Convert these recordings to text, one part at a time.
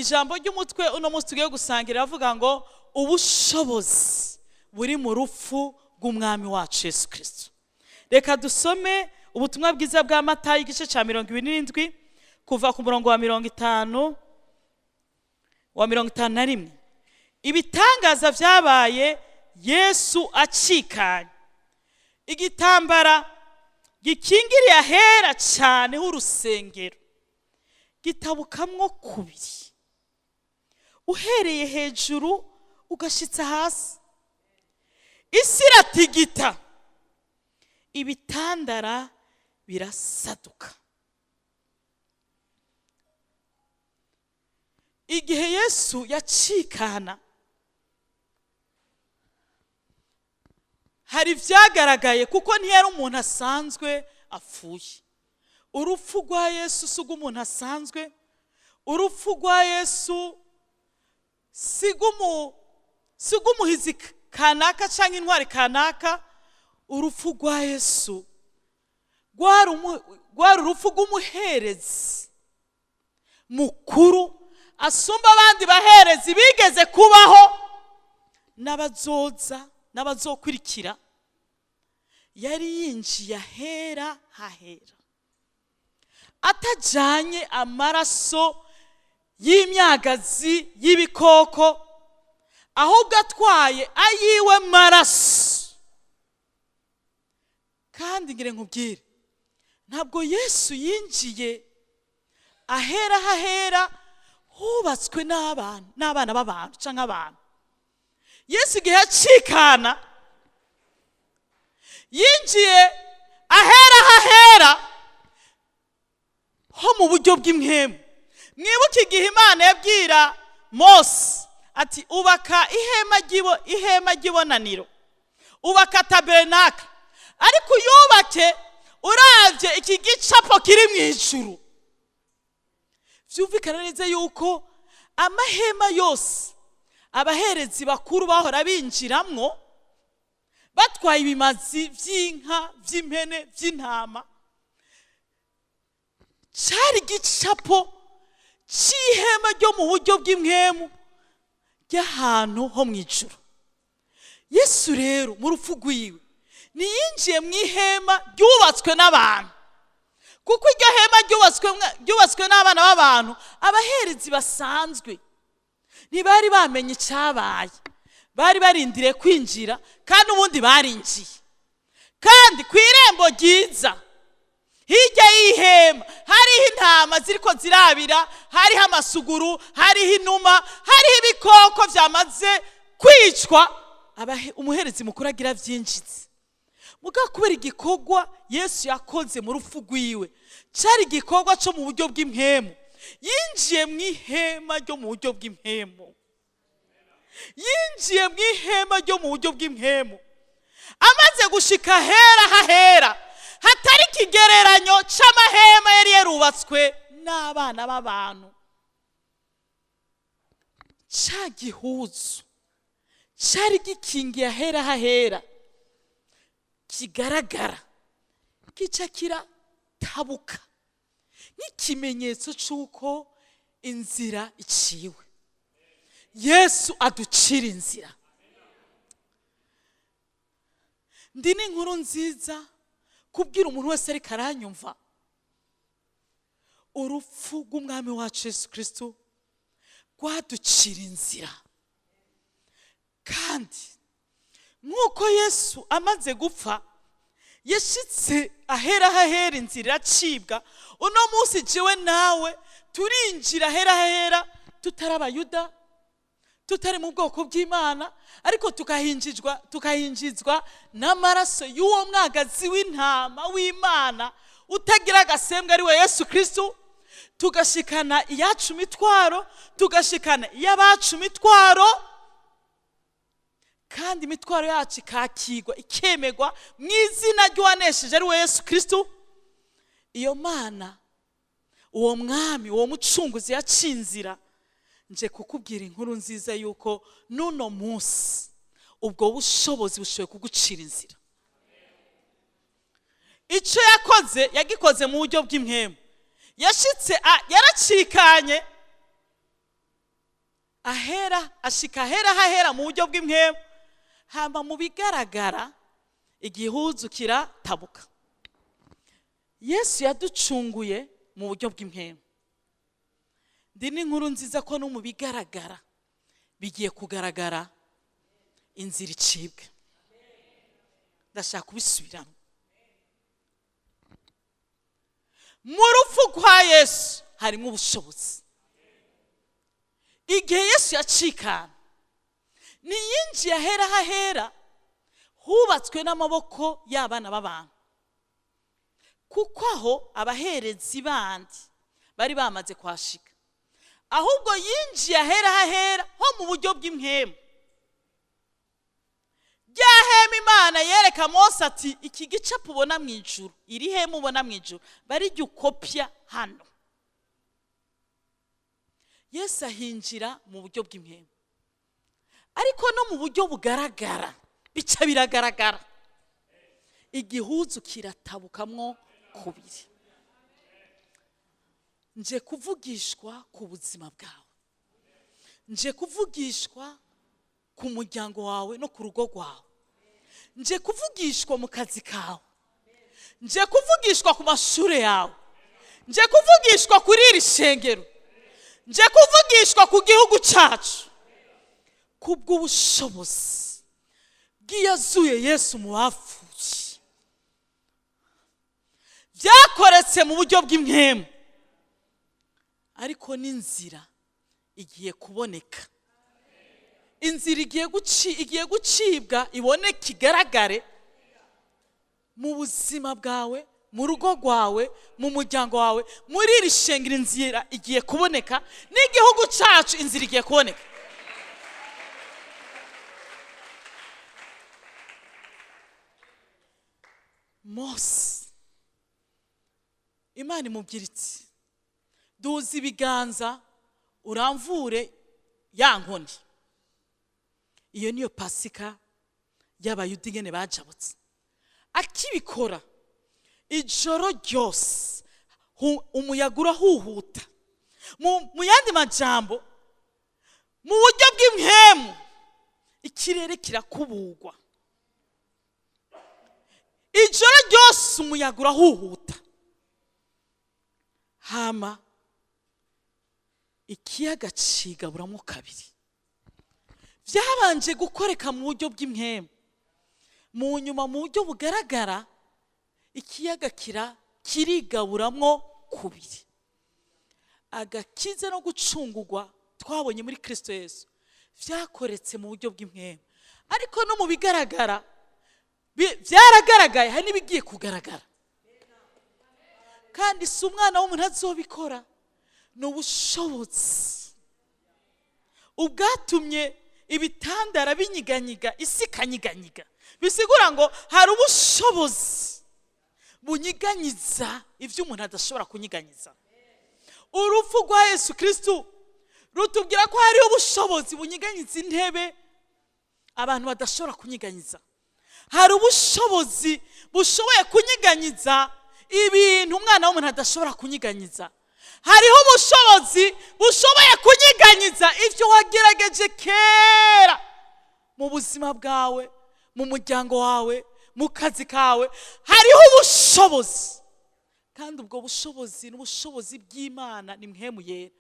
ijambo ry'umutwe uno munsi tugiye gusangira avuga ngo ubushobozi buri mu rupfu rw'umwami wacu Yesu Kristo. Reka dusome ubutumwa bwiza bwa Matayo igice cya 27 kuva ku murongo wa 51. Ibitangaza vyabaye Yesu acikanye igitambara gikingiriye ahera cyane h'urusengero gitabukamwo kubiri uhereye hejuru ugashitsa hasi. Isi iratigita, ibitandara birasaduka. Igihe Yesu yacikana hari vyagaragaye kuko ntiyari umuntu asanzwe apfuye. Urupfu rwa Yesu si rw'umuntu asanzwe, urupfu rwa Yesu si rw'umuhizi kanaka cyangwa intwari kanaka. Urupfu rwa Yesu rwari urupfu rw'umuherezi mukuru asumba abandi baherezi bigeze kubaho n'abazoza n'abazokurikira. Yari yinjiye ahera hahera atajanye amaraso y'imyagazi y'ibikoko, ahubwo atwaye ayiwe maraso. Kandi ngire nkubwire, ntabwo Yesu yinjiye ahera hahera hubatswe n'abana b'abantu canke abantu. Yesu igihe acikana yinjiye ahera hahera ho mu buryo bw'imhemu. Mwibuke igihe Imana yabwira Mose ati ubaka ihema ry'ibonaniro, ubaka tabernacle, ariko yubake uravye iki gicapo kiri mw'ijuru. Vyumvikana neza yuko amahema yose abaherezi bakuru bahora binjiramwo batwaye ibimazi vy'inka, vy'impene, vy'intama, cari gicapo c'ihema ryo mu buryo bw'imwemu ry'ahantu ho mw'ijuru. Yesu rero mu rupfu rwiwe niyinjiye mw'ihema ryubatswe n'abantu, kuko iryo hema ryubatswe n'abana b'abantu. Abaherezi basanzwe ntibari bamenye icyabaye, bari barindiriye kwinjira, kandi ubundi barinjiye. Kandi ku irembo ryiza hirya y'ihema hariho intama ziriko zirabira, hariho amasuguru, hariho inuma, hariho ibikoko vyamaze kwicwa. Umuherezi mukuru agira vyinjize. Muga kubera igikorwa Yesu yakoze mu rupfu rwiwe cari igikorwa cyo mu buryo bw'imhemu, yinjiye mw'ihema ryo mu buryo bw'imhemu. Yinjiye mw'ihema ryo mu buryo bw'imhemu, amaze gushika hera hahera hatari ikigereranyo c'amahema yari yarubatswe n'abana b'abantu. Ca gihuzu cari gikingiye ahera hahera kigaragara kica kiratabuka nk'ikimenyetso c'uko inzira iciwe. Yesu aducira inzira. Ndi n'inkuru nziza kubwira umuntu wese ariko aranyumva. Urupfu rw'umwami wacu Yesu Kristo rwaducira inzira. Kandi nk'uko Yesu amaze gupfa yashitse ahera hahera, inzira iracibwa. Uno munsi jewe nawe turinjira ahera hahera, tutari abayuda, tutari mu bwoko bw'Imana, ariko tukahinjizwa n'amaraso y'uwo mwagazi w'intama w'Imana utagira agasembwa ari we Yesu Kristo. Tugashikana iyacu mitwaro, tugashikana iyabacu mitwaro, kandi imitwaro yacu ikakigwa ikemegwa mw'izina ry'uwanesheje ari we Yesu Kristo. Iyo Mana, uwo mwami, uwo mucunguzi yacinzira, nje kukubwira inkuru nziza yuko nuno munsi ubwo bushobozi bushoboye kugucira inzira. Ico yakoze yagikoze mu buryo bw'imhemu. Yashitse yaracikanye ahera ashika ahera hahera mu buryo bw'imwemu, hama mu bigaragara igihuzu kiratabuka. Yesu yaducunguye mu buryo bw'imwemu. Ndi n'inkuru nziza ko no mu bigaragara bigiye kugaragara inzira icibwe. Ndashaka kubisubiramo. Mu rupfu rwa Yesu harimo ubushobozi. Igihe Yesu yacikana, niyinjiye ahera hahera hubatswe n'amaboko y'abana b'abantu, kuko aho abaherezi bandi bari bamaze kwashika. Ahubwo yinjiye ahera hahera ho mu buryo bw'imwemu. Ryahema Imana yereka Mose ati iki gicapu ubona mu ijuru, iri hema ubona mu ijuru, bari gukopya hano. Yesu ahinjira mu buryo bw'imwemu, ariko no mu buryo bugaragara bica biragaragara. Igihuzu kiratabukamwo kubiri. Nje kuvugishwa ku buzima bwawe, nje kuvugishwa ku muryango wawe no ku rugo rwawe, nje kuvugishwa mu kazi kawe, nje kuvugishwa ku mashuri yawe, nje kuvugishwa kuri iri shengero, nje kuvugishwa ku gihugu cyacu, kubw'ubushobozi bw'iyazuye Yesu mu bapfuye. Byakoretse mu buryo bw'imwemu, ariko n'inzira igiye kuboneka. Inzira igiye gucibwa, iboneke, igaragare mu buzima bwawe, mu rugo rwawe, mu muryango wawe, muri iri shengero. Inzira igiye kuboneka, n'igihugu cyacu inzira igiye kuboneka. Mose, Imana imubwira iti duza ibiganza uramvure ya nkoni. Iyo niyo Pasika y'Abayuda ingene bajabutse. Akibikora ijoro ryose umuyaga urahuhuta. Mu yandi majambo, mu buryo bw'imwemu ikirere kirakubugwa. Ijoro ryose umuyaga urahuhuta. Hama ikiyaga cigaburamwo kabiri. Byabanje gukoreka mu buryo bw'imwemu, mu nyuma mu buryo bugaragara ikiyaga kirigaburamwo kubiri. Agakiza no gucungurwa twabonye muri Kristo Yesu vyakoretse mu buryo bw'imwemu, ariko no mu bigaragara byaragaragaye, hari n'ibigiye kugaragara. Kandi si umwana w'umuntu azobikora, ni ubushobozi ubwatumye ibitandara binyiganyiga, isi ikanyiganyiga. Bisigura ngo hari ubushobozi bunyiganyiza ibyo umuntu adashobora kunyiganyiza. Urupfu rwa Yesu Kristo rutubwira ko hari ubushobozi bunyiganyiza intebe abantu badashobora kunyiganyiza. Hari ubushobozi bushoboye kunyiganyiza ibintu umwana w'umuntu adashobora kunyiganyiza. Hariho ubushobozi bushoboye kunyiganyiza ibyo wagerageje kera mu buzima bwawe, mu muryango wawe, mu kazi kawe. Hariho ubushobozi, kandi ubwo bushobozi n'ubushobozi bw'Imana ni mpemu yera,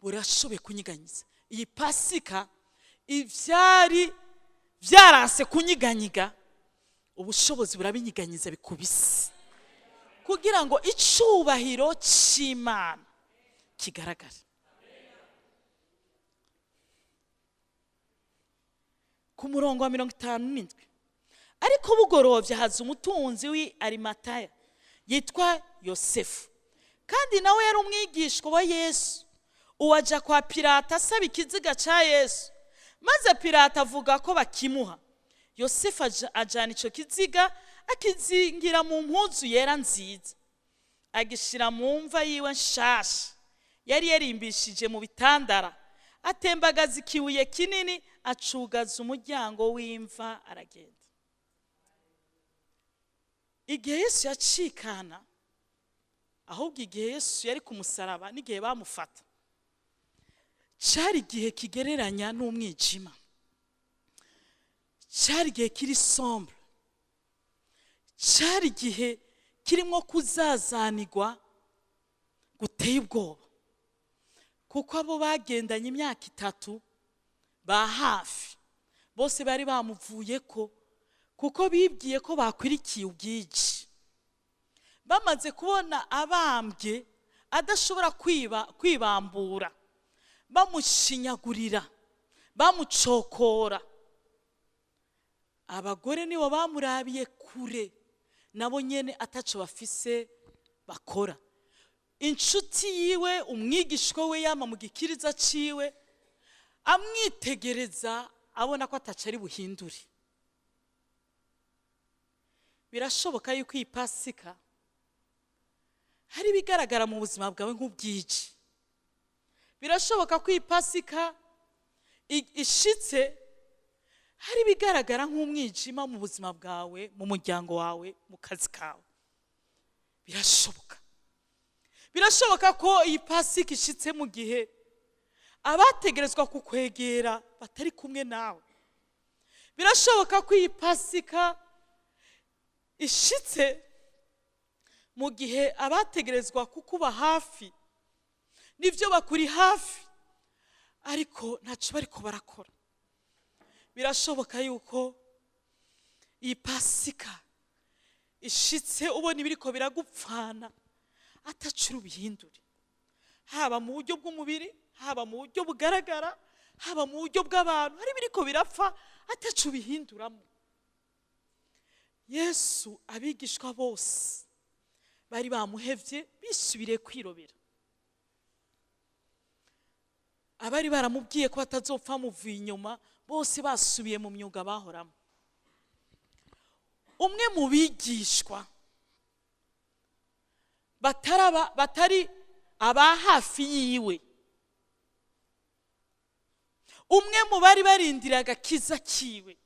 burashoboye kunyiganyiza. Iyi Pasika ivyari byaranse kunyiganyiga, ubushobozi burabinyiganyiza bikubise, kugira ngo icubahiro c'Imana kigaragare. Ku murongo wa 57, ariko bugorovye haza umutunzi w'i Arimataya yitwa Yosefu, kandi nawe yari umwigishwa wa Yesu. Uwaja kwa Pilato asaba ikiziga ca Yesu, maze Pilato avuga ko bakimuha. Yosefu ajana ico kiziga, akizingira mu mpuzu yera nziza, agishira mu mva yiwe nshasha yari yarimbishije mu bitandara, atembagaza ikibuye kinini, acugaza umuryango w'imva, aragenda. Igihe Yesu yacikana, ahubwo igihe Yesu yari ku musaraba n'igihe bamufata, cyari igihe kigereranya n'umwijima, cyari igihe kiri sombre, cyari igihe kirimo kuzazanirwa guteye ubwoba, kuko abo bagendanye imyaka 3 ba hafi bose bari bamuvuye ko, kuko bibwiye ko bakwirikiye ubwiji. Bamaze kubona abambye adashobora kwibambura, bamushinyagurira, bamucokora, abagore nibo bamurabiye kure, nabo nyene ataco bafise bakora. Inshuti yiwe, umwigishwa we yama mu gikiriza ciwe, amwitegereza abona ko atacari buhindure. Birashoboka yuko iyi Pasika hari bigaragara mu buzima bwawe nk'ubwiji. Birashoboka ko iyi Pasika ishitse hari bigaragara nk'umwijima mu buzima bwawe, mu muryango wawe, mu kazi kawe. Birashoboka. Birashoboka ko iyi Pasika ishitse mu gihe abategerezwa kukwegera batari kumwe nawe. Birashoboka ko iyi Pasika ishitse mu gihe abategerezwa kukuba hafi nivyo bakuri hafi, ariko ntaco bariko barakora. Birashoboka yuko iyi Pasika ishitse ubona ibiriko biragupfana atacuru bihindure, haba mu buryo bw'umubiri, haba mu buryo bugaragara, haba mu buryo bw'abantu, hari biriko birapfa atacu bihinduramo. Yesu abigishwa bose bari bamuhevye, bisubire kwirobera. Abari baramubwiye ko batazopfa muvuye inyuma bose basubiye mu myuga bahoramo. Umwe mu bigishwa batari aba hafi yiwe, umwe mu bari barindira agakiza kiwe,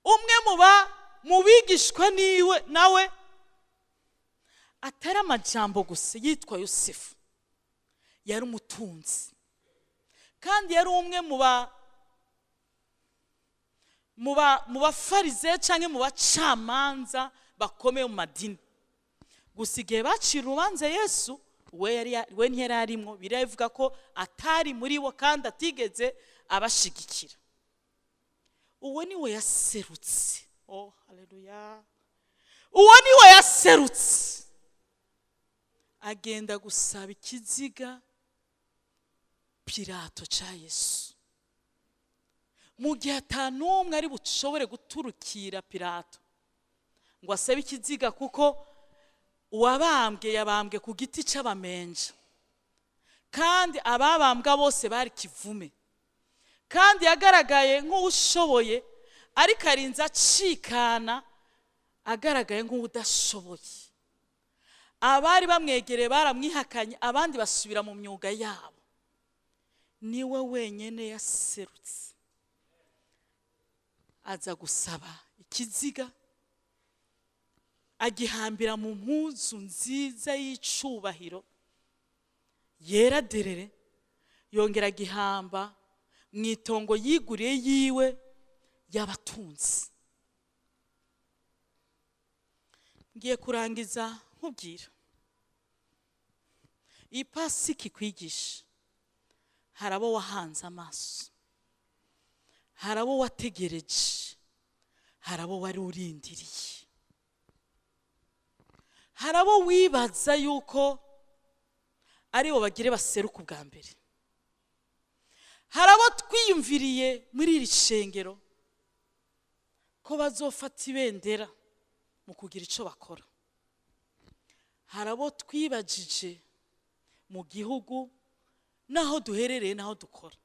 umwe mu bigishwa niwe nawe atari amajambo gusa, yitwa Yosefu. Yari umutunzi kandi yari umwe mu bafarize canke mu bacamanza bakomeye mu madini. Gusa igihe bacira urubanza Yesu, we ntiyari arimwo. Biravuga ko atari muri bo kandi atigeze abashigikira. Uwo ni we yaserutse. Oh, haleluya. Uwo ni we yaserutse, agenda gusaba ikiziga Pilato ca Yesu, mu gihe atanumwe ari bushobore guturukira Pilato ngo asabe ikiziga, kuko uwabambwe yabambwe ku giti c'abamenja, kandi ababambwa bose bari kivume, kandi yagaragaye nk'ushoboye, ariko arinze acikana agaragaye nk'udashoboye. Abari bamwegereye baramwihakanye, abandi basubira mu myuga yabo. Niwe wenyene yaserutse aza gusaba ikiziga, agihambira mu mpuzu nziza y'icubahiro yera derere, yongera agihamba mu itongo yiguriye yiwe y'abatunzi. Ngiye kurangiza nkubwira, iyi Pasika ikwigisha, hari abo wahanze amaso, hari abo wategereje, hari abo wari urindiriye, hari abo wibaza yuko ari bo bagire baseruka ubwa mbere, hari abo twiyumviriye muri iri shengero ko bazofata ibendera mu kugira ico bakora, hari abo twibajije mu gihugu naho duherereye naho dukora.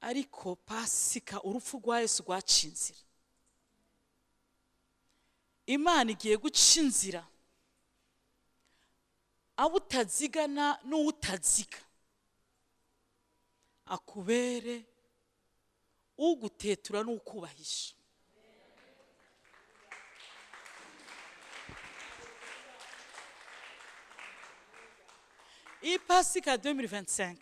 Ariko Pasika, urupfu rwa Yesu rwacinzira. Imana igiye guca inzira abo utazigana n'utaziga, akubere ugutetura n'ukubahisha. iyi Pasika 2025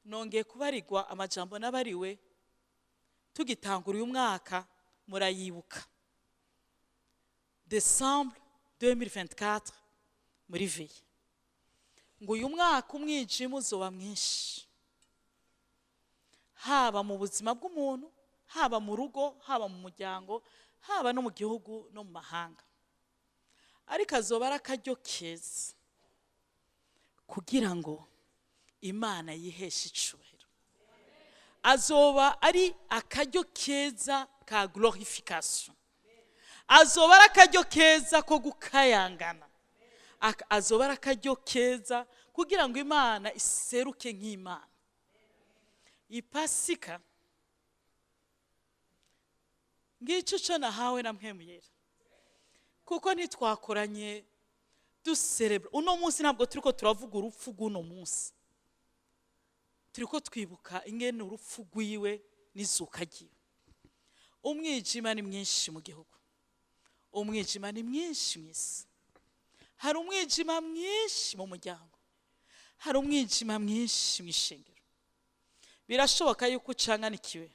nongeye kubarirwa amajambo n'abariwe tugitangura uyu mwaka murayibuka Décembre 2024 muri veille ngo uyu mwaka umwijima uzoba mwinshi haba mu buzima bw'umuntu haba mu rugo haba mu muryango haba no mu gihugu no mu mahanga ariko azoba ari akaryo keza kugira ngo Imana yiheshe icubahiro azoba ari akaryo keza ka glorification azoba ari akaryo keza ko gukayangana azoba ari akaryo keza kugira ngo Imana iseruke nk'Imana iyi Pasika ngicyo cyo nahawe na mpwemu yera kuko ntitwakoranye duserebra uno munsi ntabwo turiko turavuga urupfu rw'uno munsi turiko twibuka ingene urupfu rwiwe n'izuka ryiwe umwijima ni mwinshi mu gihugu umwijima ni mwinshi mw'isi hari umwijima mwinshi mu muryango hari umwijima mwinshi mw'ishengero birashoboka yuko ucanganikiwe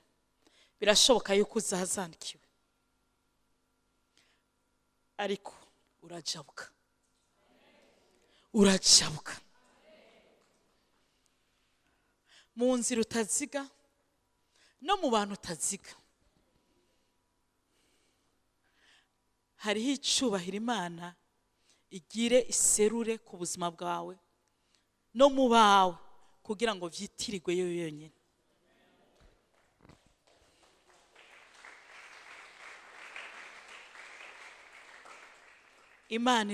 birashoboka yuko uzazanikiwe ariko urajabuka mu nzira utaziga no mu bantu utaziga hariho icubahiro Imana igire iserure ku buzima bwawe no mu bawe kugira ngo vyitirirwe yo yonyene Imana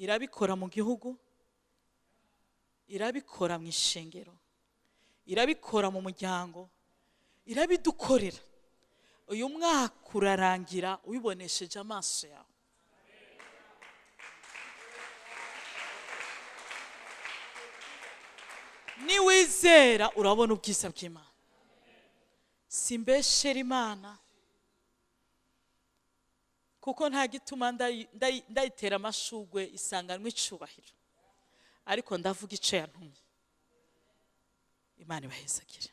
irabikora mu gihugu irabikora mu ishengero irabikora mu muryango irabidukorera uyu mwaka urarangira ubibonesheje amaso yawe niwizera urabona ubwiza bw'Imana simbeshera Imana kuko nta gituma ndayitera amashugwe isanganwe icubahiro ariko ndavuga ico yantumye Imana ibahezagire